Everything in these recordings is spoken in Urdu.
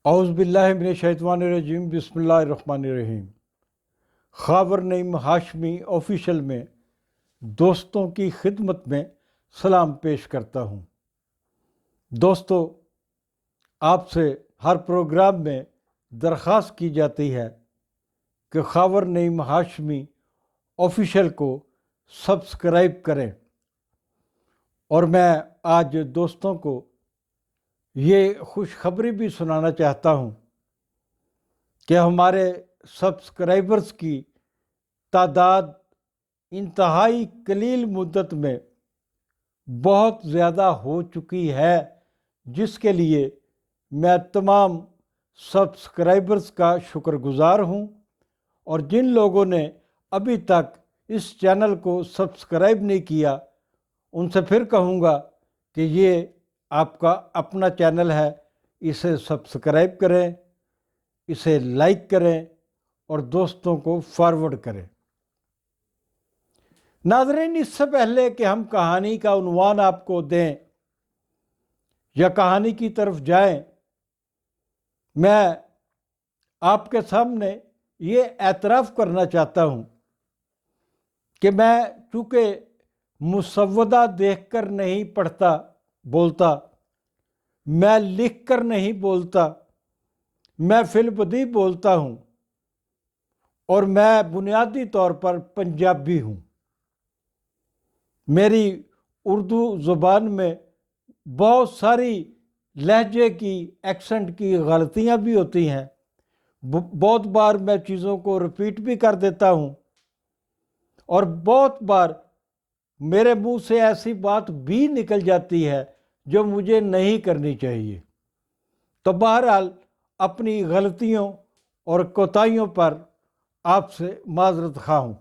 اعوذ باللہ من الشیطان الرجیم بسم اللہ الرحمن الرحیم۔ خاور نعیم ہاشمی آفیشل میں دوستوں کی خدمت میں سلام پیش کرتا ہوں۔ دوستو، آپ سے ہر پروگرام میں درخواست کی جاتی ہے کہ خاور نعیم ہاشمی آفیشل کو سبسکرائب کریں، اور میں آج دوستوں کو یہ خوشخبری بھی سنانا چاہتا ہوں کہ ہمارے سبسکرائبرز کی تعداد انتہائی قلیل مدت میں بہت زیادہ ہو چکی ہے، جس کے لیے میں تمام سبسکرائبرز کا شکر گزار ہوں۔ اور جن لوگوں نے ابھی تک اس چینل کو سبسکرائب نہیں کیا، ان سے پھر کہوں گا کہ یہ آپ کا اپنا چینل ہے، اسے سبسکرائب کریں، اسے لائک کریں اور دوستوں کو فارورڈ کریں۔ ناظرین، اس سے پہلے کہ ہم کہانی کا عنوان آپ کو دیں یا کہانی کی طرف جائیں، میں آپ کے سامنے یہ اعتراف کرنا چاہتا ہوں کہ میں چونکہ مسودہ دیکھ کر نہیں پڑھتا بولتا، میں لکھ کر نہیں بولتا، میں فی البدیہہ بولتا ہوں، اور میں بنیادی طور پر پنجابی ہوں۔ میری اردو زبان میں بہت ساری لہجے کی، ایکسنٹ کی غلطیاں بھی ہوتی ہیں، بہت بار میں چیزوں کو رپیٹ بھی کر دیتا ہوں، اور بہت بار میرے منہ سے ایسی بات بھی نکل جاتی ہے جو مجھے نہیں کرنی چاہیے۔ تو بہرحال اپنی غلطیوں اور کوتاہیوں پر آپ سے معذرت خواہ ہوں۔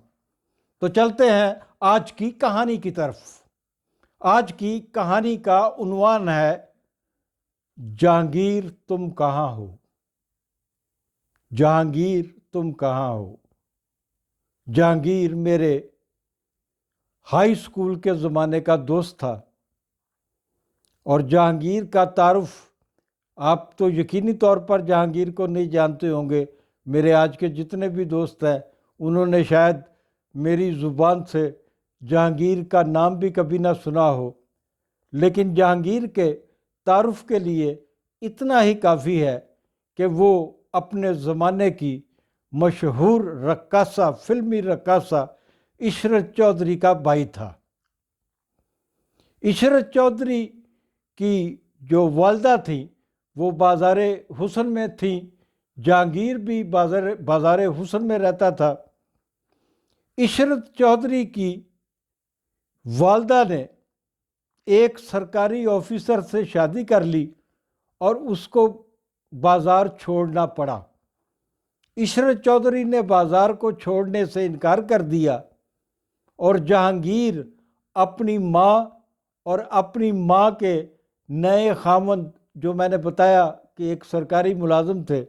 تو چلتے ہیں آج کی کہانی کی طرف۔ آج کی کہانی کا عنوان ہے جہانگیر تم کہاں ہو۔ جہانگیر تم کہاں ہو۔ جہانگیر میرے ہائی اسکول کے زمانے کا دوست تھا، اور جہانگیر کا تعارف آپ تو یقینی طور پر جہانگیر کو نہیں جانتے ہوں گے۔ میرے آج کے جتنے بھی دوست ہیں انہوں نے شاید میری زبان سے جہانگیر کا نام بھی کبھی نہ سنا ہو، لیکن جہانگیر کے تعارف کے لیے اتنا ہی کافی ہے کہ وہ اپنے زمانے کی مشہور رقاصہ، فلمی رقاصہ عشرت چودھری کا بھائی تھا۔ عشرت چودھری کی جو والدہ تھیں وہ بازار حسن میں تھیں، جہانگیر بھی بازار حسن میں رہتا تھا۔ عشرت چودھری کی والدہ نے ایک سرکاری آفیسر سے شادی کر لی اور اس کو بازار چھوڑنا پڑا۔ عشرت چودھری نے بازار کو چھوڑنے سے انکار کر دیا، اور جہانگیر اپنی ماں اور اپنی ماں کے نئے خاوند، جو میں نے بتایا کہ ایک سرکاری ملازم تھے،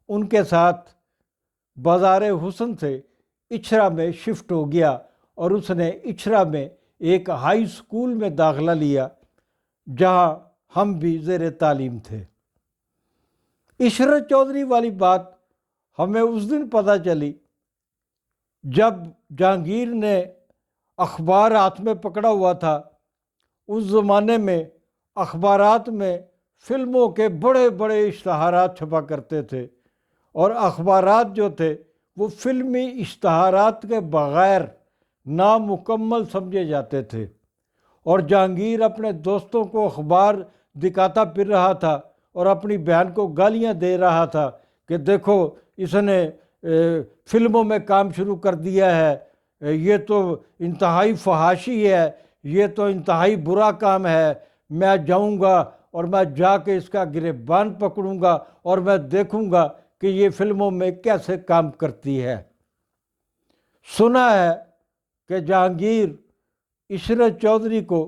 ان کے ساتھ بازار حسن سے اچھرا میں شفٹ ہو گیا، اور اس نے اچھرا میں ایک ہائی اسکول میں داخلہ لیا جہاں ہم بھی زیر تعلیم تھے۔ عشرت چودھری والی بات ہمیں اس دن پتہ چلی جب جہانگیر نے اخبار ہاتھ میں پکڑا ہوا تھا۔ اس زمانے میں اخبارات میں فلموں کے بڑے بڑے اشتہارات چھپا کرتے تھے، اور اخبارات جو تھے وہ فلمی اشتہارات کے بغیر نامکمل سمجھے جاتے تھے، اور جہانگیر اپنے دوستوں کو اخبار دکھاتا پھر رہا تھا اور اپنی بہن کو گالیاں دے رہا تھا کہ دیکھو اس نے فلموں میں کام شروع کر دیا ہے، یہ تو انتہائی فحاشی ہے، یہ تو انتہائی برا کام ہے، میں جاؤں گا اور میں جا کے اس کا گریبان پکڑوں گا اور میں دیکھوں گا کہ یہ فلموں میں کیسے کام کرتی ہے۔ سنا ہے کہ جہانگیر عشرت چودھری کو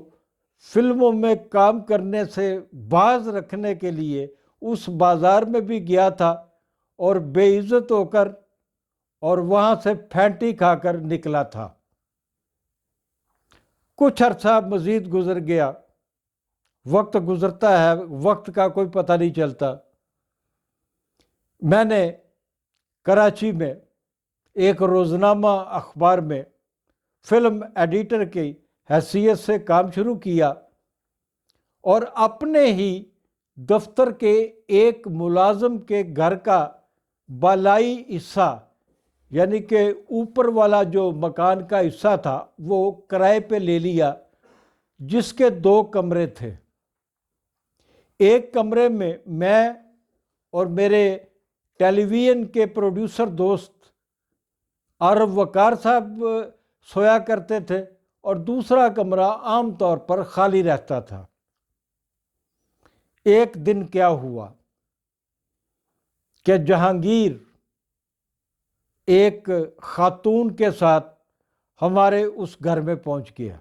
فلموں میں کام کرنے سے باز رکھنے کے لیے اس بازار میں بھی گیا تھا، اور بے عزت ہو کر اور وہاں سے پھینٹی کھا کر نکلا تھا۔ کچھ عرصہ مزید گزر گیا، وقت گزرتا ہے، وقت کا کوئی پتہ نہیں چلتا۔ میں نے کراچی میں ایک روزنامہ اخبار میں فلم ایڈیٹر کی حیثیت سے کام شروع کیا اور اپنے ہی دفتر کے ایک ملازم کے گھر کا بالائی حصہ یعنی کہ اوپر والا جو مکان کا حصہ تھا وہ کرائے پہ لے لیا، جس کے 2 کمرے تھے۔ ایک کمرے میں اور میرے ٹیلی ویژن کے پروڈیوسر دوست عارف وقار صاحب سویا کرتے تھے، اور دوسرا کمرہ عام طور پر خالی رہتا تھا۔ ایک دن کیا ہوا کہ جہانگیر ایک خاتون کے ساتھ ہمارے اس گھر میں پہنچ گیا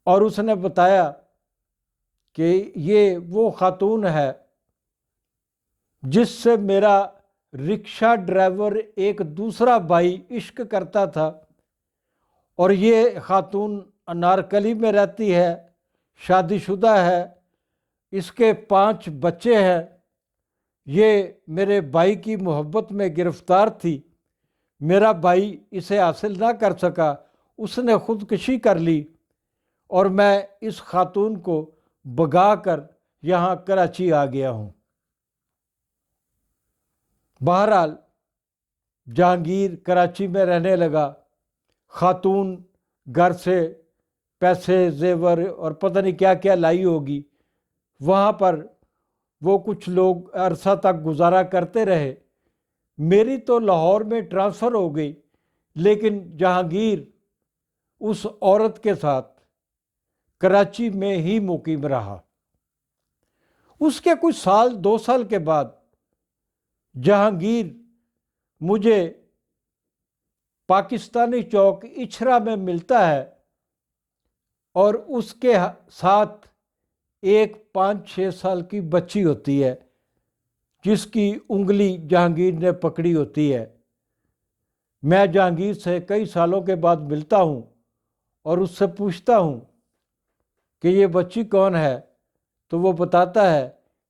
اور اس نے بتایا کہ یہ وہ خاتون ہے جس سے میرا رکشہ ڈرائیور ایک دوسرا بھائی عشق کرتا تھا، اور یہ خاتون انارکلی میں رہتی ہے، شادی شدہ ہے، اس کے 5 بچے ہیں۔ یہ میرے بھائی کی محبت میں گرفتار تھی، میرا بھائی اسے حاصل نہ کر سکا، اس نے خودکشی کر لی، اور میں اس خاتون کو بھگا کر یہاں کراچی آ گیا ہوں۔ بہرحال جہانگیر کراچی میں رہنے لگا۔ خاتون گھر سے پیسے، زیور اور پتہ نہیں کیا کیا لائی ہوگی۔ وہاں پر وہ کچھ لوگ عرصہ تک گزارا کرتے رہے۔ میری تو لاہور میں ٹرانسفر ہو گئی، لیکن جہانگیر اس عورت کے ساتھ کراچی میں ہی مقیم رہا۔ اس کے کچھ سال 2 سال کے بعد جہانگیر مجھے پاکستانی چوک اچھرا میں ملتا ہے، اور اس کے ساتھ ایک 5-6 سال کی بچی ہوتی ہے جس کی انگلی جہانگیر نے پکڑی ہوتی ہے۔ میں جہانگیر سے کئی سالوں کے بعد ملتا ہوں اور اس سے پوچھتا ہوں کہ یہ بچی کون ہے، تو وہ بتاتا ہے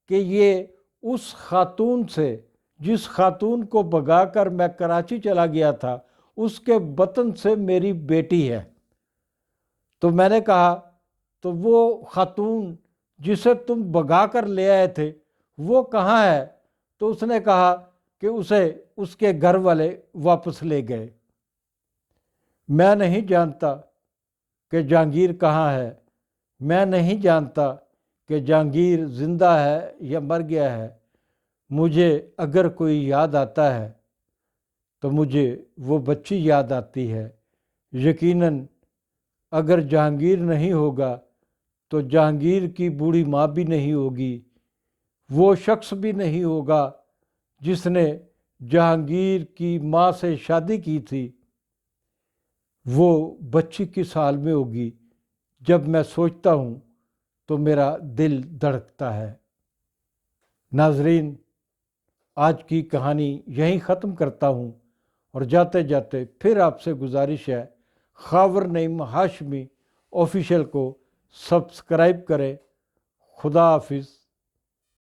کہ یہ اس خاتون سے، جس خاتون کو بھگا کر میں کراچی چلا گیا تھا، اس کے وطن سے میری بیٹی ہے۔ تو میں نے کہا تو وہ خاتون جسے تم بھگا کر لے آئے تھے وہ کہاں ہے؟ تو اس نے کہا کہ اسے اس کے گھر والے واپس لے گئے۔ میں نہیں جانتا کہ جہانگیر کہاں ہے، میں نہیں جانتا کہ جہانگیر زندہ ہے یا مر گیا ہے۔ مجھے اگر کوئی یاد آتا ہے تو مجھے وہ بچی یاد آتی ہے۔ یقیناً اگر جہانگیر نہیں ہوگا تو جہانگیر کی بوڑھی ماں بھی نہیں ہوگی، وہ شخص بھی نہیں ہوگا جس نے جہانگیر کی ماں سے شادی کی تھی۔ وہ بچی کس حال میں ہوگی؟ جب میں سوچتا ہوں تو میرا دل دھڑکتا ہے۔ ناظرین، آج کی کہانی یہیں ختم کرتا ہوں، اور جاتے جاتے پھر آپ سے گزارش ہے، خاور نعیم ہاشمی آفیشیل کو سبسکرائب کریں۔ خدا حافظ۔